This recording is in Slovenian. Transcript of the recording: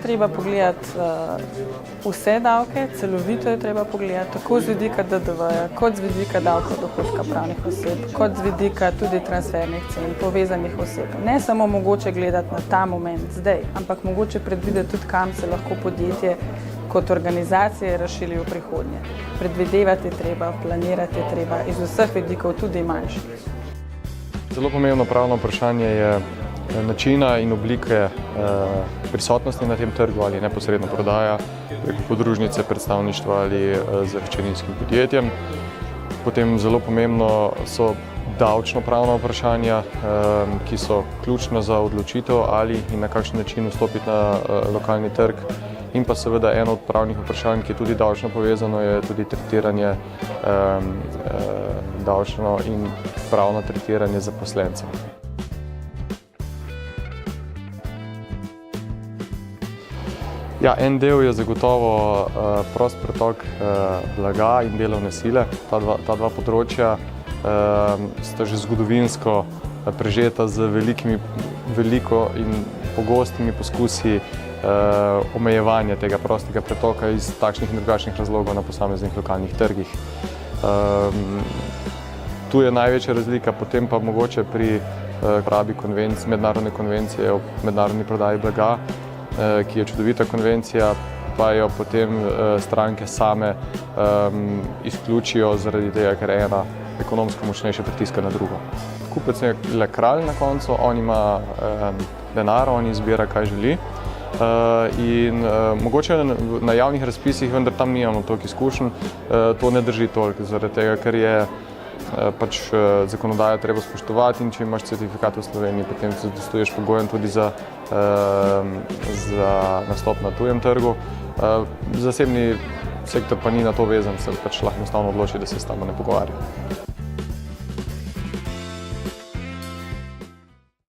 treba pogledati vse davke, celovito je treba pogledati, tako z vidika DDV-ja, kot z vidika davka dohodka pravnih oseb, kot z vidika tudi transfernih cen, povezanih oseb. Ne samo mogoče gledati na ta moment zdaj, ampak mogoče predvideti tudi, kam se lahko podjetje kot organizacije razširi v prihodnje. Predvidevati treba, planirati treba iz vseh vidikov, tudi manjših. Zelo pomembno pravno vprašanje je načina in oblike prisotnosti na tem trgu ali neposredno prodaja preko podružnice, predstavništva ali z hčerinskim podjetjem. Potem zelo pomembno so davčno pravna vprašanja, ki so ključna za odločitev ali in na kakšen način vstopiti na lokalni trg. In pa seveda eno od pravnih vprašanj, ki je tudi davčno povezano, je tudi tretiranje, davčno in pravno tretiranje zaposlencev. Ja, en del je zagotovo prost pretok blaga in delovne sile. Ta dva področja sta že zgodovinsko prežeta z veliko in pogostimi poskusi omejevanja tega prostega pretoka iz takšnih in drugačnih razlogov na posameznih lokalnih trgih. Tu je največja razlika, potem pa mogoče pri uporabi mednarodne konvencije o mednarodni prodaji blaga, ki je čudovita konvencija, pa jo potem stranke same izključijo zaradi tega, ker ena ekonomsko močnejše pritiska na drugo. Kupec je le kralj na koncu, on ima denar, on izbira, kaj želi. In mogoče na javnih razpisih, vendar tam nimamo toliko izkušenj, to ne drži toliko, zaradi tega, ker je pač zakonodajo treba spoštovati in če imaš certifikat v Sloveniji, potem zadostuješ pogojem tudi za nastop na tujem trgu. Zasebni sektor pa ni na to vezan, se pač lahko enostavno odloči, da se s tabo ne pogovarja.